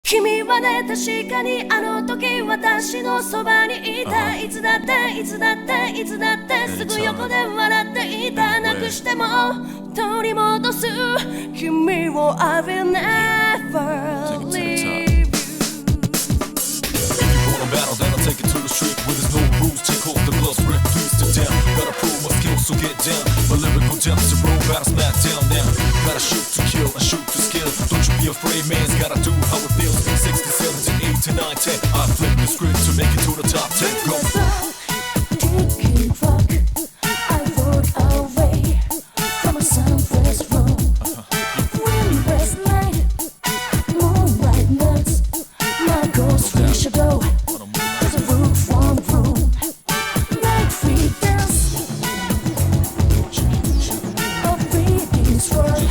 君はね、確かにあの時私のそばにいた。いつだっていつだっていつだってすぐ横で笑っていた。なくしても取り戻す君を I will never leave you. If you wanna battle, then I'll take it to the street where there's no rules. Take off the gloves, rip please to down. Gotta prove my skills, so get down. My lyrical depths to roll battle smack down now. Gotta shoot to kill and shoot to skill. Don't you be afraid, man's gotta do how it feels. 60, 70, 8 to 9, 10. I flip the script to make it to the top 10. Go. Taking rock, I rode away from a sunless room. Windless night, moonlight nuts. My ghost wish ago. There's a roof from room. Night free dance. A breathing's world.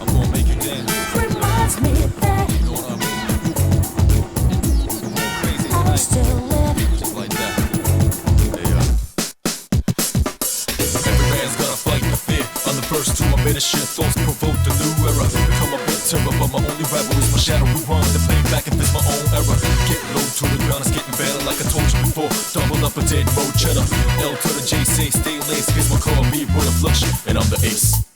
I'm gonna make you dance. Reminds me that You know what I mean? Crazy I tonight. still live. Just like that. Every man's gotta fight the fear. On the first two, I made a shit. Thoughts provoke the new era. Become a bit terror, but my only rival is my shadow. We run the play back if it's my own era. Get low to the ground, it's getting better like I told you before. Double up a dead road cheddar. L to the J, say stay laced. Cause my car me with a flush, and I'm the ace.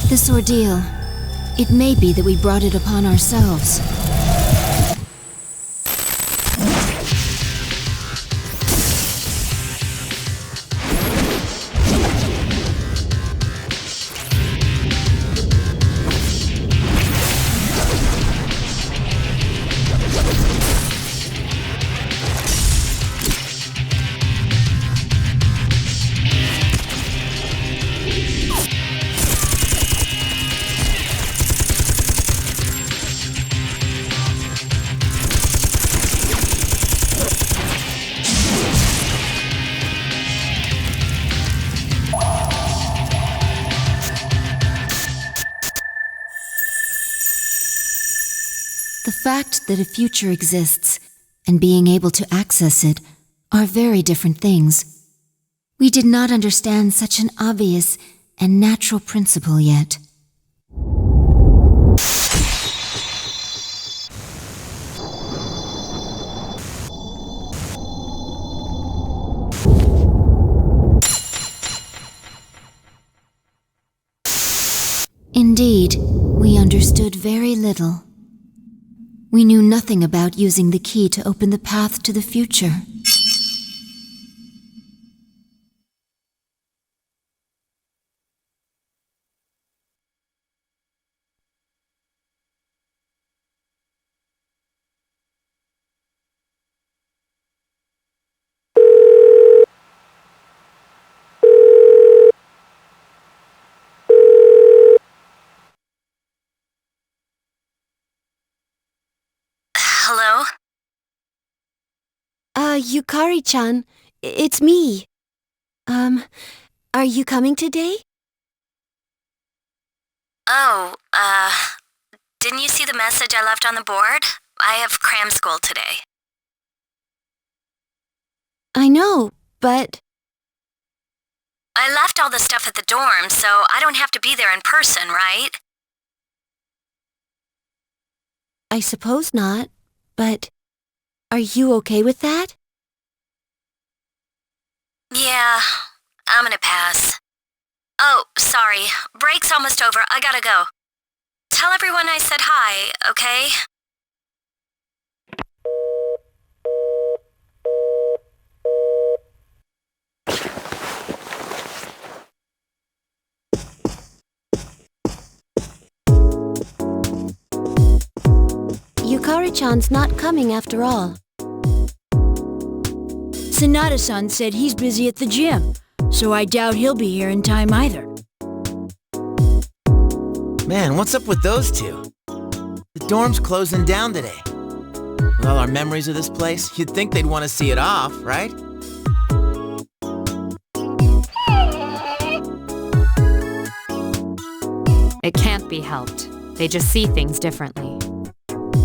This ordeal, it may be that we brought it upon ourselves. The fact that a future exists and being able to access it are very different things. We did not understand such an obvious and natural principle yet. Indeed, we understood very little. We knew nothing about using the key to open the path to the future. Hello? Yukari-chan, it's me. Are you coming today? Oh, didn't you see the message I left on the board? I have cram school today. I know, but... I left all the stuff at the dorm, so I don't have to be there in person, right? I suppose not, but... Are you okay with that? Yeah, I'm gonna pass. Oh, sorry. Break's almost over. I gotta go. Tell everyone I said hi, okay? Yukari-chan's not coming after all. Sanada-san said he's busy at the gym, so I doubt he'll be here in time either. Man, what's up with those two? The dorm's closing down today. With all our memories of this place, you'd think they'd want to see it off, right? It can't be helped. They just see things differently.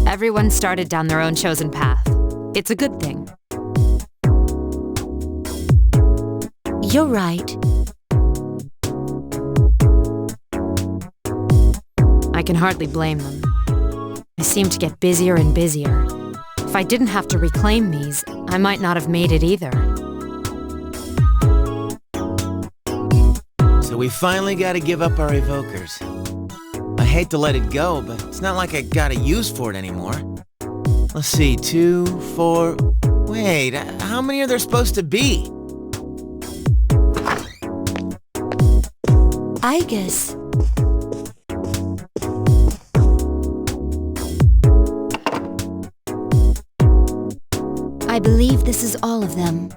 Everyone started down their own chosen path. It's a good thing. You're right. I can hardly blame them. I seem to get busier and busier. If I didn't have to reclaim these, I might not have made it either. So we finally gotta give up our evokers. I hate to let it go, but it's not like I got a use for it anymore. Let's see, 2, 4... Wait, how many are there supposed to be? I guess. I believe this is all of them.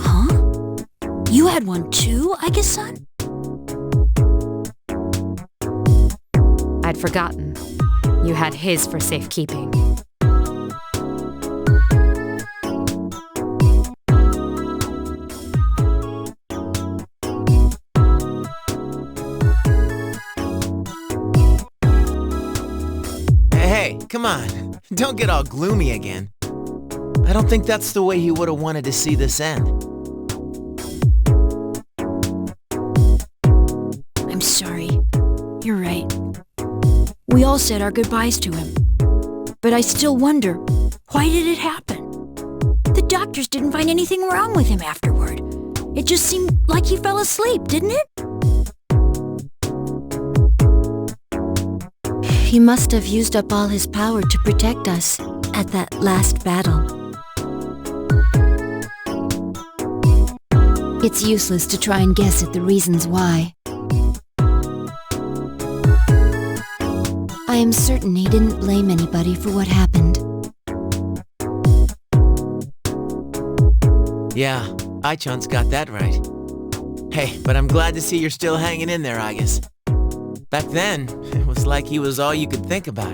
Huh? You had one too, I guess, son? I'd forgotten. You had his for safekeeping. Hey, come on. Don't get all gloomy again. I don't think that's the way he would have wanted to see this end. I'm sorry. You're right. We all said our goodbyes to him. But I still wonder, why did it happen? The doctors didn't find anything wrong with him afterward. It just seemed like he fell asleep, didn't it? He must have used up all his power to protect us at that last battle. It's useless to try and guess at the reasons why. I am certain he didn't blame anybody for what happened. Yeah, Aichon's got that right. Hey, but I'm glad to see you're still hanging in there, Agus. Back then, it was like he was all you could think about.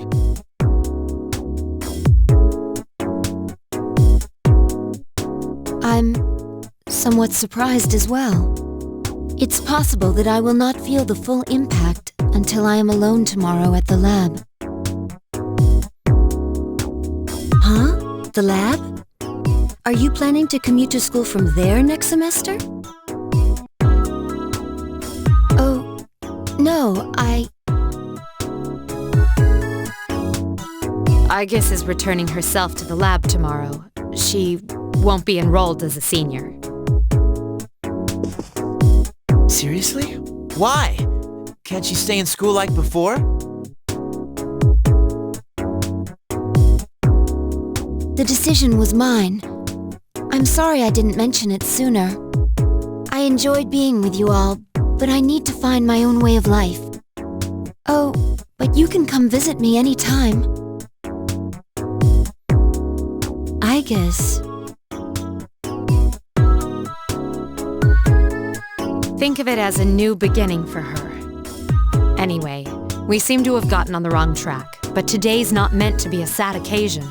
I'm somewhat surprised as well. It's possible that I will not feel the full impact until I am alone tomorrow at the lab. Huh? The lab? Are you planning to commute to school from there next semester? Oh, no, I guess is returning herself to the lab tomorrow. She won't be enrolled as a senior. Seriously? Why? Can't she stay in school like before? The decision was mine. I'm sorry I didn't mention it sooner. I enjoyed being with you all, but I need to find my own way of life. Oh, but you can come visit me anytime. I guess. Think of it as a new beginning for her. Anyway, we seem to have gotten on the wrong track, but today's not meant to be a sad occasion.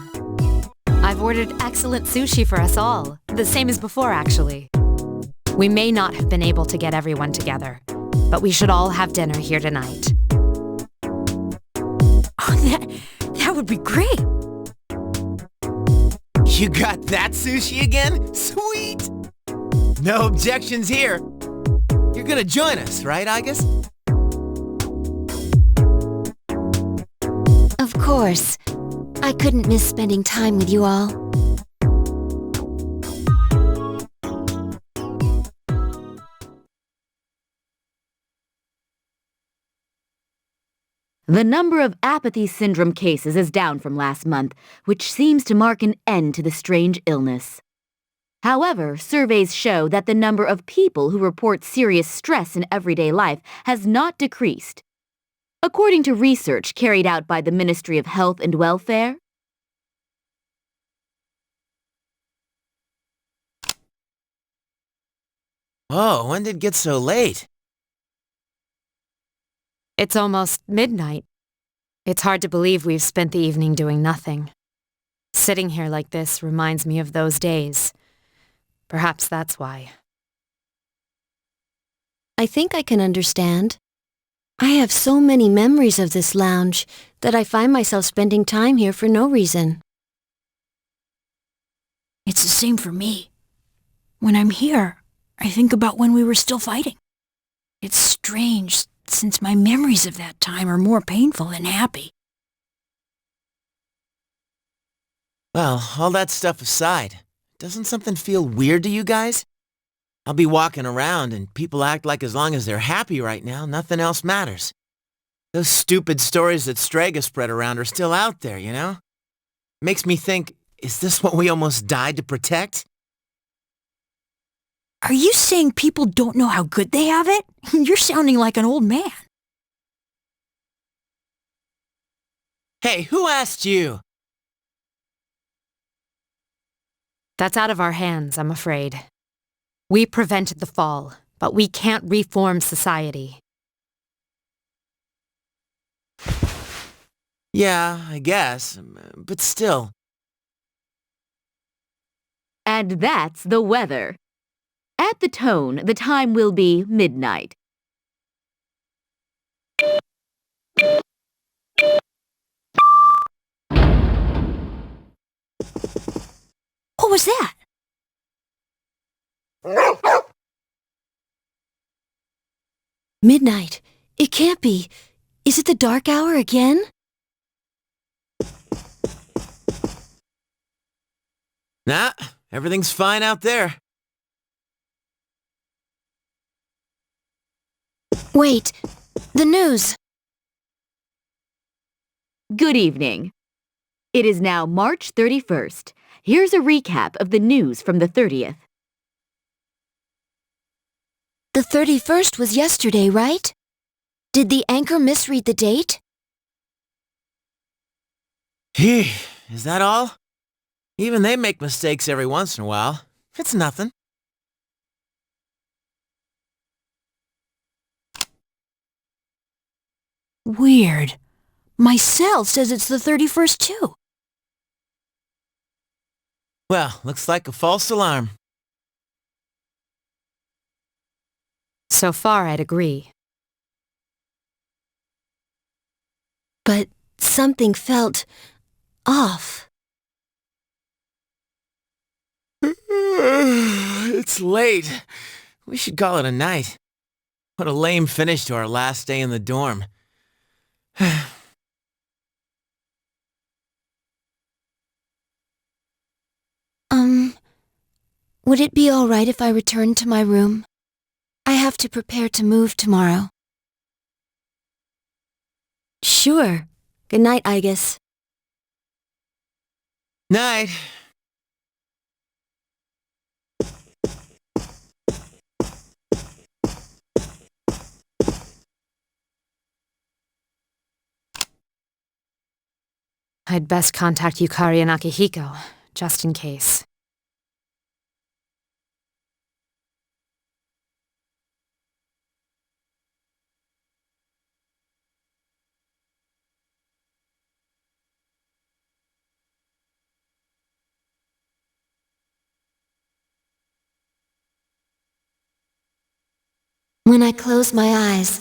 I've ordered excellent sushi for us all, the same as before actually. We may not have been able to get everyone together, but we should all have dinner here tonight. Oh, that would be great. You got that sushi again? Sweet! No objections here. You're gonna join us, right, Agus? Of course. I couldn't miss spending time with you all. The number of apathy syndrome cases is down from last month, which seems to mark an end to the strange illness. However, surveys show that the number of people who report serious stress in everyday life has not decreased. According to research carried out by the Ministry of Health and Welfare, Whoa, when did it get so late? It's almost midnight. It's hard to believe we've spent the evening doing nothing. Sitting here like this reminds me of those days. Perhaps that's why. I think I can understand. I have so many memories of this lounge that I find myself spending time here for no reason. It's the same for me. When I'm here, I think about when we were still fighting. It's strange, since my memories of that time are more painful than happy. Well, all that stuff aside, doesn't something feel weird to you guys? I'll be walking around and people act like as long as they're happy right now, nothing else matters. Those stupid stories that Strega spread around are still out there, you know? Makes me think, is this what we almost died to protect? Are you saying people don't know how good they have it? You're sounding like an old man. Hey, who asked you? That's out of our hands, I'm afraid. We prevented the fall, but we can't reform society. Yeah, I guess, but still. And that's the weather. At the tone, the time will be midnight. What was that? Midnight. It can't be. Is it the dark hour again? Nah, everything's fine out there. Wait, the news. Good evening. It is now March 31st. Here's a recap of the news from the 30th. The 31st was yesterday, right? Did the anchor misread the date? Is that all? Even they make mistakes every once in a while. It's nothing. Weird. My cell says it's the 31st too. Well, looks like a false alarm. So far, I'd agree. But something felt off. It's late. We should call it a night. What a lame finish to our last day in the dorm. Would it be all right if I returned to my room? I have to prepare to move tomorrow. Sure. Good night, Igus. Night. I'd best contact Yukari and Akihiko, just in case. When I close my eyes,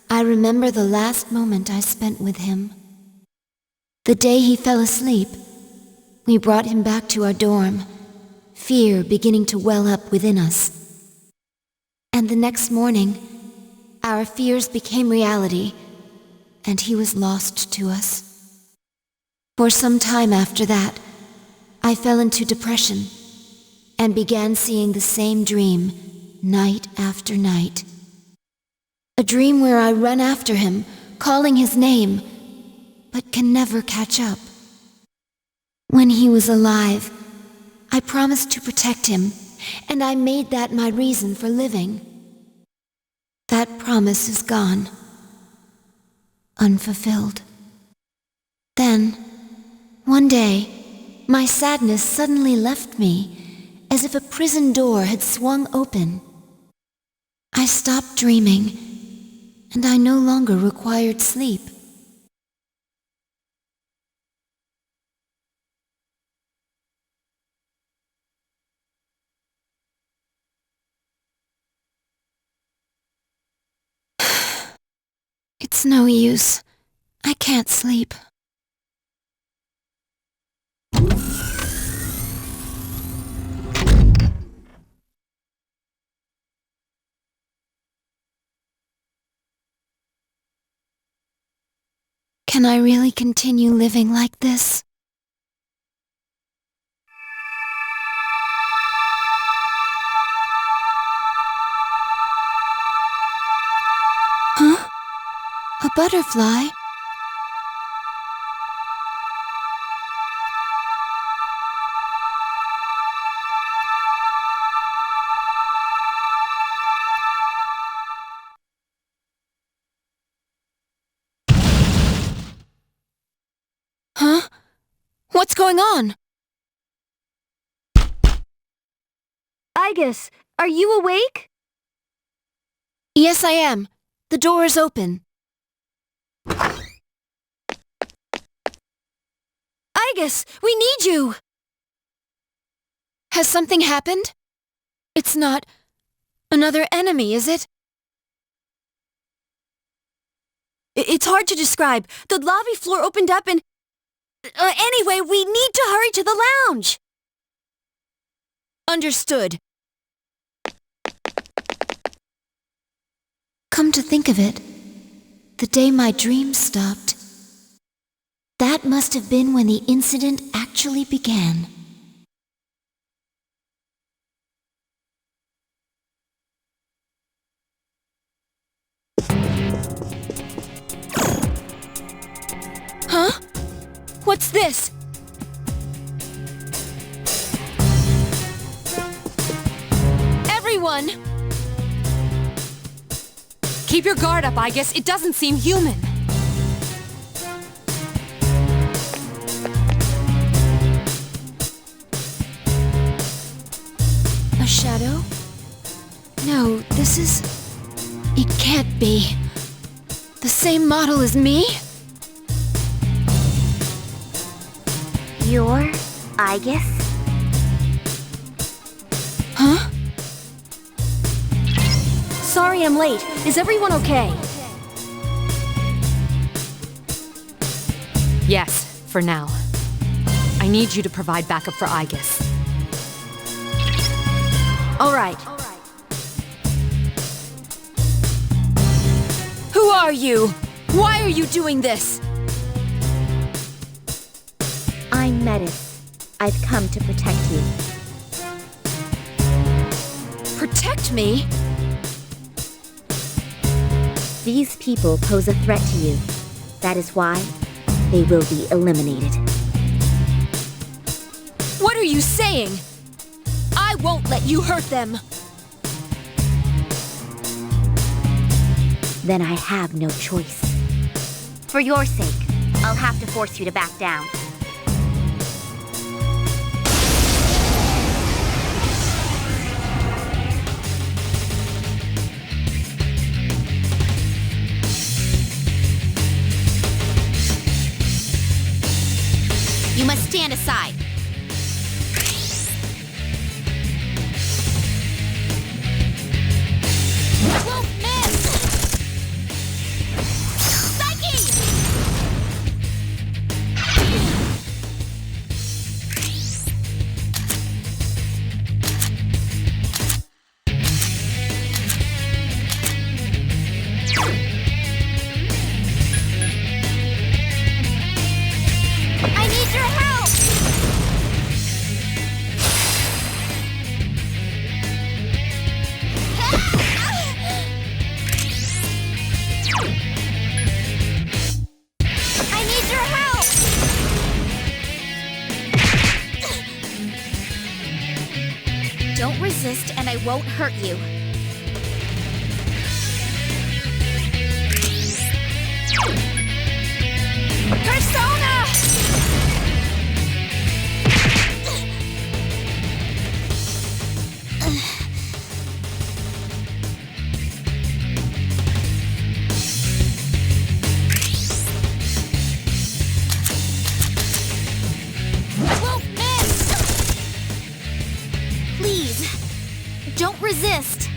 I remember the last moment I spent with him. The day he fell asleep, we brought him back to our dorm, fear beginning to well up within us. And the next morning, our fears became reality, and he was lost to us. For some time after that, I fell into depression and began seeing the same dream night after night. A dream where I run after him, calling his name, but can never catch up. When he was alive, I promised to protect him, and I made that my reason for living. That promise is gone, unfulfilled. Then, one day, my sadness suddenly left me, as if a prison door had swung open. I stopped dreaming, and I no longer required sleep. It's no use. I can't sleep. Can I really continue living like this? Huh? A butterfly? Huh? What's going on? Igus, are you awake? Yes, I am. The door is open. Igus, we need you! Has something happened? It's not another enemy, is it? It's hard to describe. The lobby floor opened up and... anyway, we need to hurry to the lounge! Understood. Come to think of it, the day my dreams stopped, that must have been when the incident actually began. Huh? What's this? Everyone! Keep your guard up, Igus. It doesn't seem human. A shadow? No, this is... It can't be. The same model as me? You're Igus? Huh? Sorry I'm late. Is everyone okay? Yes, for now. I need you to provide backup for Igus. All right. Who are you? Why are you doing this? I'm Metis. I've come to protect you. Protect me? These people pose a threat to you. That is why they will be eliminated. What are you saying? I won't let you hurt them. Then I have no choice. For your sake, I'll have to force you to back down. You must stand aside. Won't miss! Psyche! I need your help! I need your help! Don't resist and I won't hurt you. Persona! Won't miss! Please, don't resist.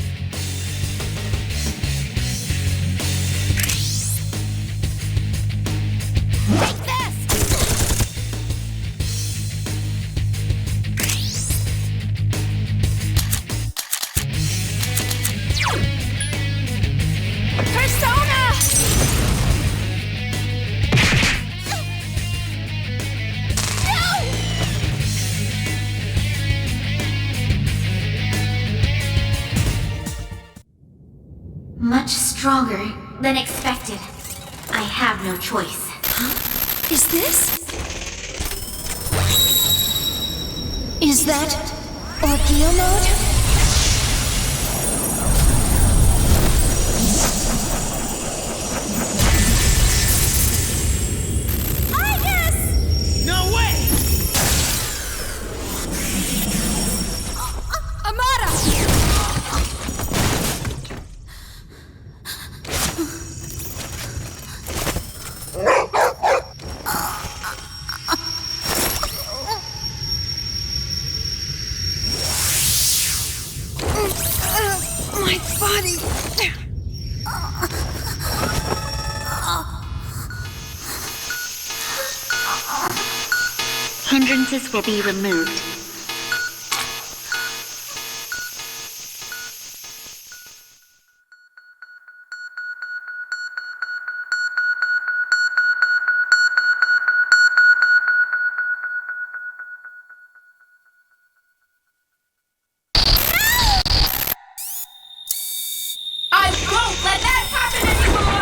stronger than expected. I have no choice. Huh? Is this? Is that Ordeal mode? Hindrances will be removed. I won't let that happen anymore!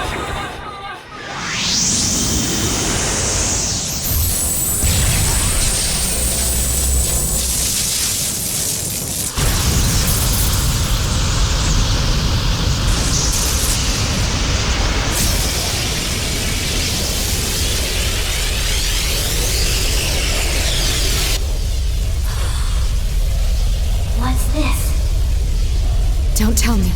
What's this? Don't tell me.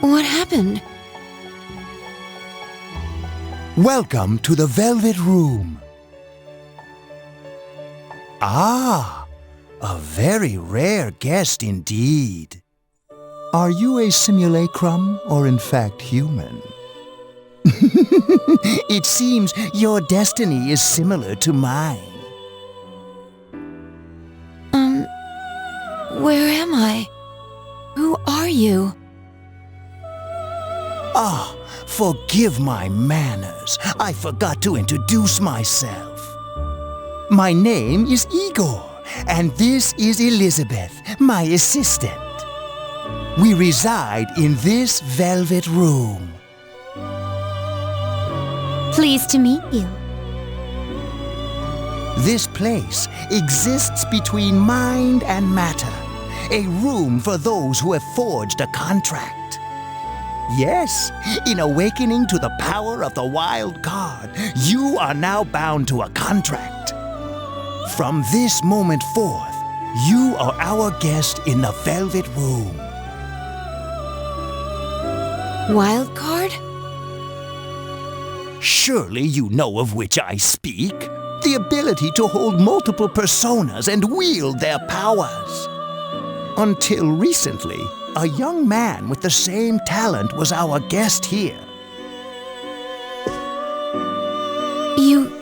What happened? Welcome to the Velvet Room. Ah, a very rare guest indeed. Are you a simulacrum or in fact human? It seems your destiny is similar to mine. Where am I? Who are you? Ah, forgive my manners. I forgot to introduce myself. My name is Igor, and this is Elizabeth, my assistant. We reside in this velvet room. Pleased to meet you. This place exists between mind and matter, a room for those who have forged a contract. Yes, in awakening to the power of the wild card, you are now bound to a contract. From this moment forth, you are our guest in the Velvet Room. Wild card? Surely you know of which I speak. The ability to hold multiple personas and wield their powers. Until recently, a young man with the same talent was our guest here. You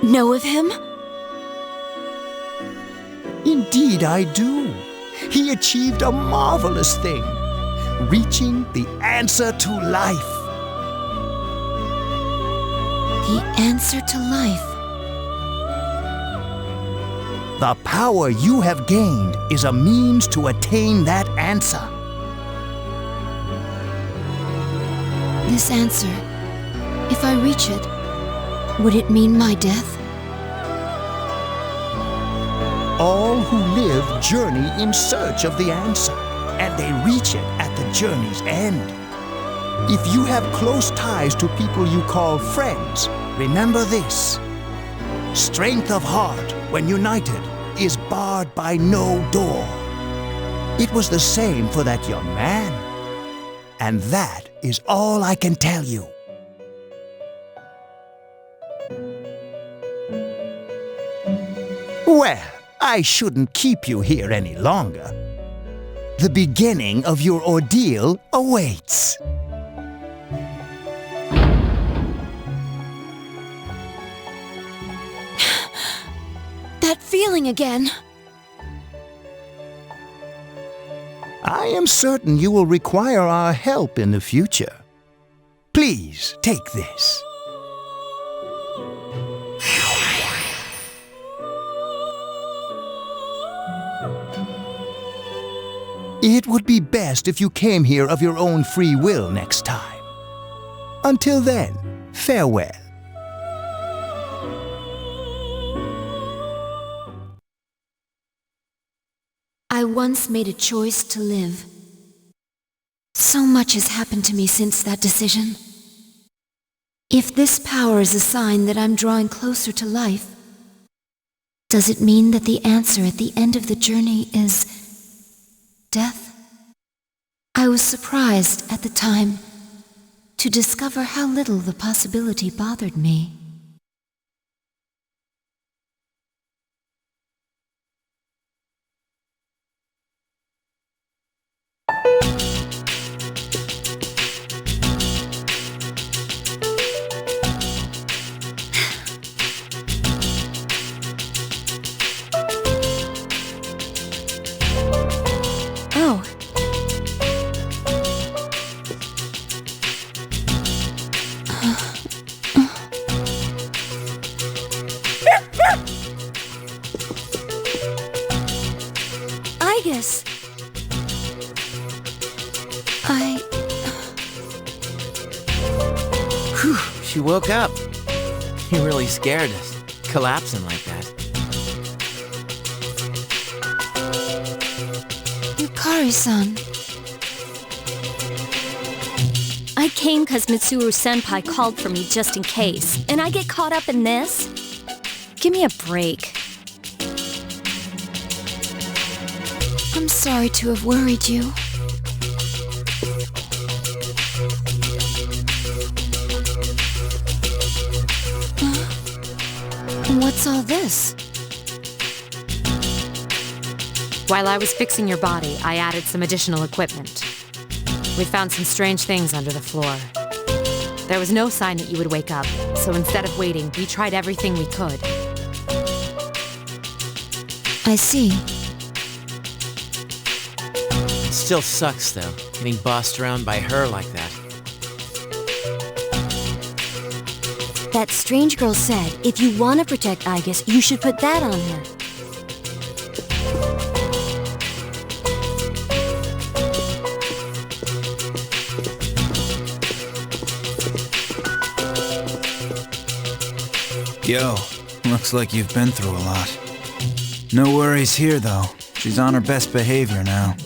know of him? Indeed I do. He achieved a marvelous thing, reaching the answer to life. The answer to life. The power you have gained is a means to attain that answer. This answer, if I reach it, would it mean my death? All who live journey in search of the answer, and they reach it at the journey's end. If you have close ties to people you call friends, remember this. Strength of heart, when united, is barred by no door. It was the same for that young man. And that is all I can tell you. Well, I shouldn't keep you here any longer. The beginning of your ordeal awaits. That feeling again. I am certain you will require our help in the future. Please take this. It would be best if you came here of your own free will next time. Until then, farewell. I once made a choice to live. So much has happened to me since that decision. If this power is a sign that I'm drawing closer to life, does it mean that the answer at the end of the journey is death? I was surprised at the time to discover how little the possibility bothered me. She woke up. You really scared us, collapsing like that. Yukari-san. I came because Mitsuru-senpai called for me just in case, and I get caught up in this? Give me a break. I'm sorry to have worried you. What's all this? While I was fixing your body, I added some additional equipment. We found some strange things under the floor. There was no sign that you would wake up, so instead of waiting, we tried everything we could. I see. It still sucks, though, getting bossed around by her like that. That strange girl said, if you want to protect Aigis, you should put that on her. Yo, looks like you've been through a lot. No worries here, though. She's on her best behavior now.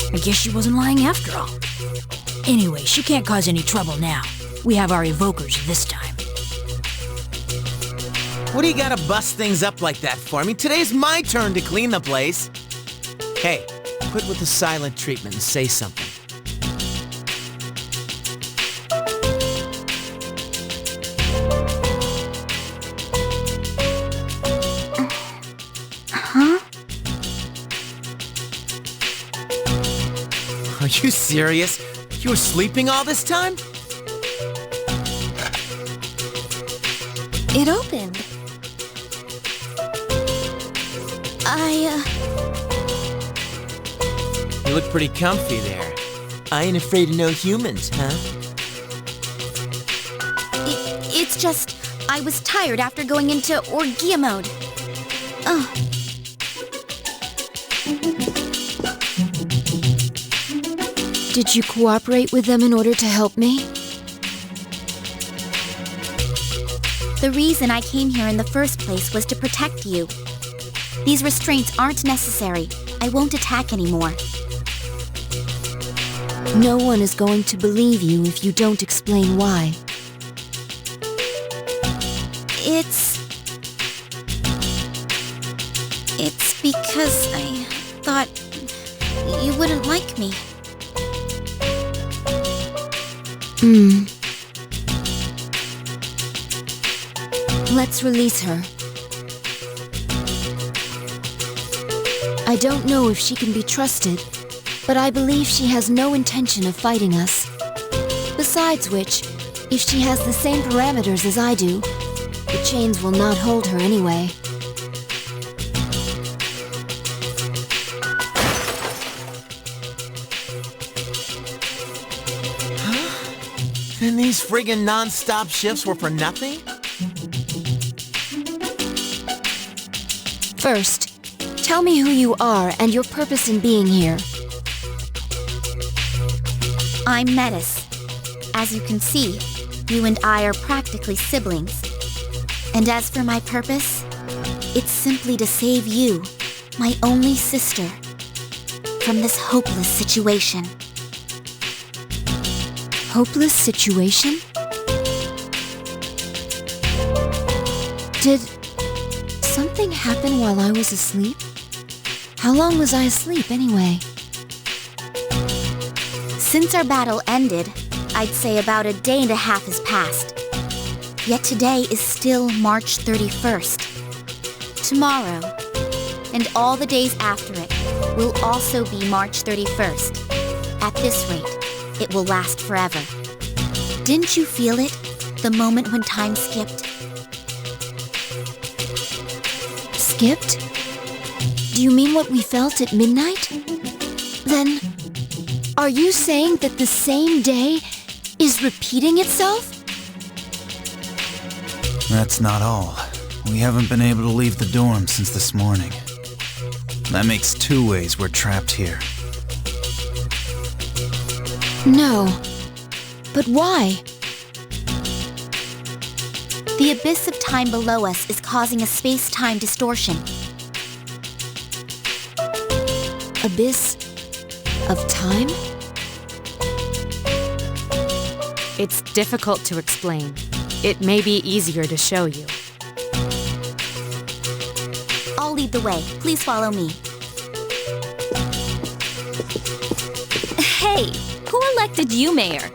I guess she wasn't lying after all. Anyway, she can't cause any trouble now. We have our evokers this time. What do you gotta bust things up like that for? I mean, today's my turn to clean the place. Hey, quit with the silent treatment and say something. Are you serious? You were sleeping all this time? It opened. You look pretty comfy there. I ain't afraid of no humans, huh? It's just, I was tired after going into Orgia mode. Did you cooperate with them in order to help me? The reason I came here in the first place was to protect you. These restraints aren't necessary. I won't attack anymore. No one is going to believe you if you don't explain why. It's because I thought you wouldn't like me. Let's release her. I don't know if she can be trusted, but I believe she has no intention of fighting us. Besides which, if she has the same parameters as I do, the chains will not hold her anyway. Then these friggin' non-stop shifts were for nothing? First, tell me who you are and your purpose in being here. I'm Metis. As you can see, you and I are practically siblings. And as for my purpose, it's simply to save you, my only sister, from this hopeless situation. Hopeless situation? Did something happen while I was asleep? How long was I asleep anyway? Since our battle ended, I'd say about a day and a half has passed. Yet today is still March 31st. Tomorrow, and all the days after it, will also be March 31st. At this rate, it will last forever. Didn't you feel it, the moment when time skipped? Skipped? Do you mean what we felt at midnight? Then, are you saying that the same day is repeating itself? That's not all. We haven't been able to leave the dorm since this morning. That makes 2 ways we're trapped here. No. But why? The abyss of time below us is causing a space-time distortion. Abyss of time? It's difficult to explain. It may be easier to show you. I'll lead the way. Please follow me. Hey, who elected you mayor?